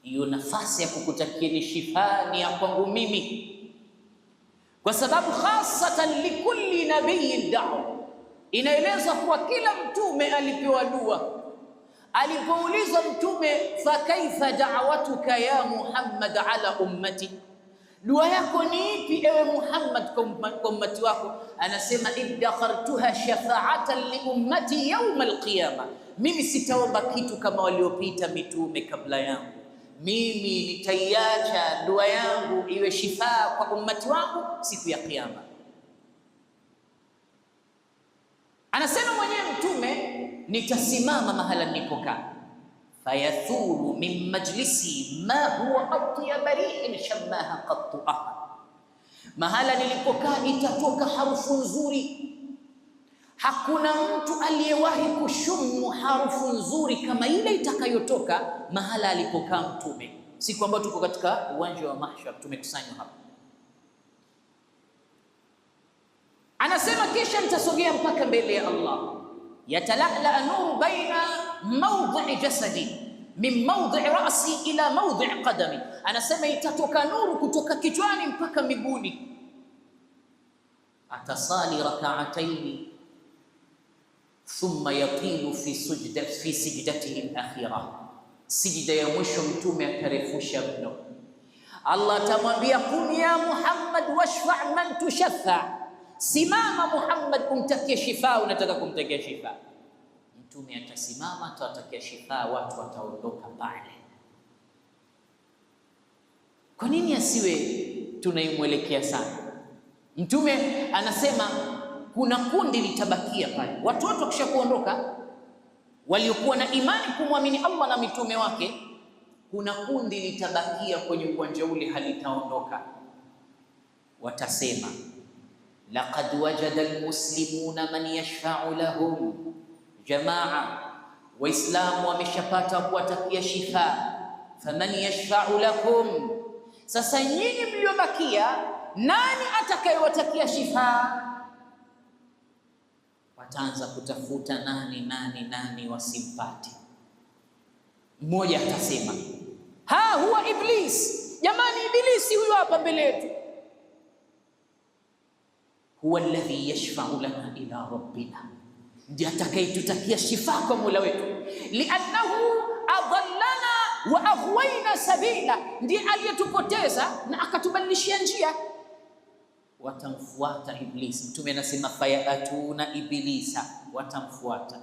hiyo nafasi ya kukutakieni shifa ni ya kwangu mimi, kwa sababu khasatan likulli nabiyyin da'wa. Inaeleza kuwa kila mtume alipewa dua. Alipoulizwa mtume, fa kaifa da'watuka ya Muhammad ala ummati, dua yako ni ipi ewe Muhammad kwa ummati wako? Anasema idakhartuha shafa'atan li ummati yawm alqiyama, mimi sitaomba kitu kama waliopita mitume kabla yangu, mimi nitaiacha dua yangu iwe shifa kwa ummati wangu siku ya kiyama. Anasema mwenyewe mtume, nitasimama mahala nilipokaa, fayathuru min majlisi ma huwa atyaba rihin shammaha qattu ahad, mahala nilipokaa itatoka harufu nzuri. Hakuna mtu aliyewahi kushumu harufu nzuri kama ile itakayotoka mahala alipokaa mtume. Siku ambayo tuko katika uwanja wa mahshar, tumekusanywa hapa. Anasema kisha nitasogea mpaka mbele ya Allah, yatalala nuru baina mawdhi jasadi min mawdhi ra'si ila mawdhi qadami. Anasema itatoka nuru kutoka kichwani mpaka miguuni. Atasali rak'ataini thumma yatilu fi sijdatihi al-akhirah, sijda ya mwisho mtume atarefusha mno. Allah atamwambia kun ya Muhammad washfa' man tushaffa, simama Muhammad umtakie shifa, unataka kumtakia shifa. Mtume atasimama, atawatakia shifa, watu wataondoka pale. Kwa nini asiwe tunaimwelekea sana? Mtume anasema kuna kundi litabakia pale, watu wote wakisha kuondoka, waliokuwa na imani kumwamini Allah na mitume wake, kuna kundi litabakia kwenye uwanja ule, halitaondoka. Watasema laqad wajada almuslimuna man yashfa'u lahum, jamaa waislamu wameshapata kuwatakia shifa, faman yashfa'u lakum, sasa nyinyi mliobakia nani atakayewatakia shifa? Wataanza kutafuta nani wasimpate. Mmoja atasema ha huwa iblis, jamani ibilisi huyo hapa mbele yetu. Huwa alladhi yashfa'u lana ila rabbina, ndiye atakayetutakia shifa kwa Mola wetu. Li'annahu adallana wa aghwayna sabila, ndiye aliyetupoteza na akatubadilishia njia. Watamfuata Iblis. Mtume anasema fayatuna iblisa, watamfuata,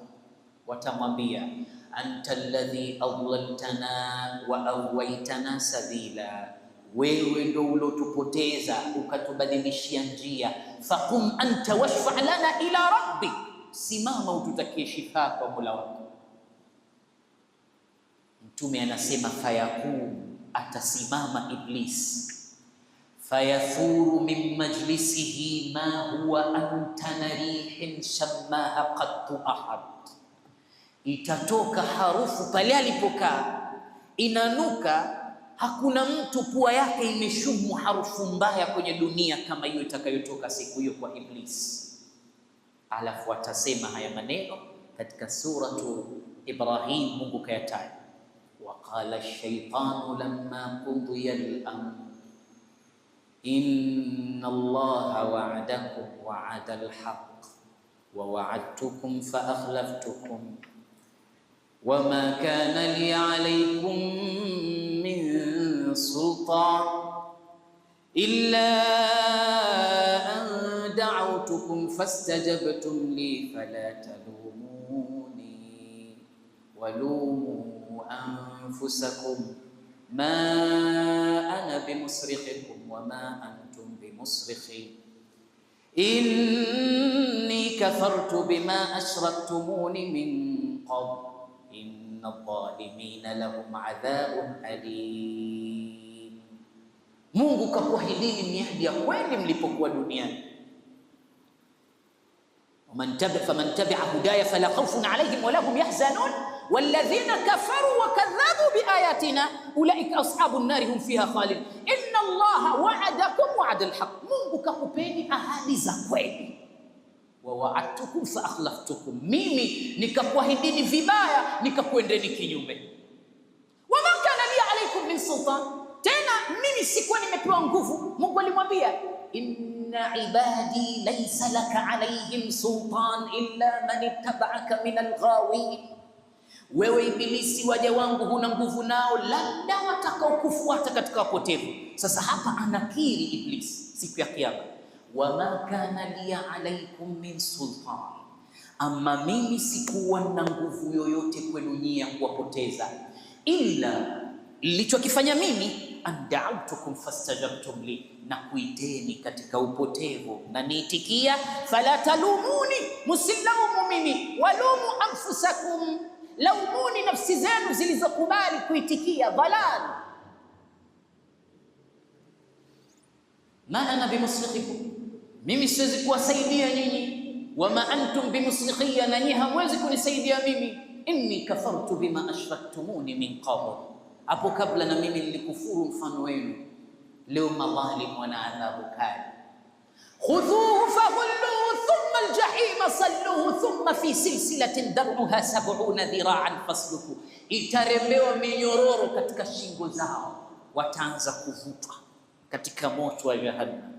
watamwambia anta alladhi adlaltana wa aghwaytana sabila, wewe ndio ulotupoteza ukatubadilishia njia. Faqum anta washfa' lana ila rabbi, simama ututakie shifa kwa Mola wako. Mtume anasema fayakum, atasimama Iblis, fayathuru min majlisihi ma huwa antana rihin shammaha qattu ahad, itatoka harufu pale alipokaa inanuka, hakuna mtu pua yake imeshumu harufu mbaya kwenye dunia kama hiyo itakayotoka siku hiyo kwa Iblis. Alafu atasema haya maneno katika suratu Ibrahim, Mungu kayataja, waqala ash-shaytanu lamma qudiya al-amr inna Allaha wa'adakum wa'ada al-haqq wa wa'adtukum fa akhlaftukum wama kana li alaykum min sultan illa an da'awtukum fastajabtum li fala talumuni walumu anfusakum ma ana bimusrikhikum wama antum bimusrikhi inni kafartu bima ashraktumuni min qabl inna adh-dhalimina lahum adhabun alim. Mungu kakuahidini miadi ya kweli mlipokuwa duniani. faman tabi'a hudaya fala khawfun alayhim wala hum yahzanun walladhina kafaru wa kadhabu biayatina ulaika ashabun nari hum fiha khalidun inna Allaha wa'adakum wa'ada al-haqq. Mungu kakupeni ahadi za kweli, wa wa'adtukum fa akhlaftukum, mimi nikakuahidini vibaya nikakuendeni kinyume. Wama kana li alaykum min sultan. Tena mimi sikuwa nimepewa nguvu. Mungu alimwambia inna ibadi laysa laka alayhim sultan illa man ittaba'aka min alghawin, wewe Ibilisi, waja wangu huna nguvu nao, labda watakaokufuata katika wapotevu. Sasa hapa anakiri Iblis siku ya Kiyama, wama kana liya alaykum min sultan, ama mimi sikuwa na nguvu yoyote kwenu nyinyi ya kuwapoteza, illa nilichokifanya mimi andautukum fastajabtum li, na kuiteni katika upotevu na niitikia. Fala talumuni, musilaumu mimi, walumu anfusakum, laumuni nafsi zenu zilizokubali kuitikia dhalal. Ma ana bimusrikhikum, mimi siwezi kuwasaidia nyinyi. Wama antum bimusrikhiya, na nyinyi hamwezi kunisaidia mimi. Inni kafartu bima ashraktumuni min qabl, hapo kabla na mimi nilikufuru mfano wenu. Leo madhalimu wana adhabu kali. Khudhuhu faghulluhu thumma aljahima salluhu thumma fi silsilatin dar'uha 70 dhira'an fasluku, itaremewa minyororo katika shingo zao, wataanza kuvutwa katika moto wa jahannam.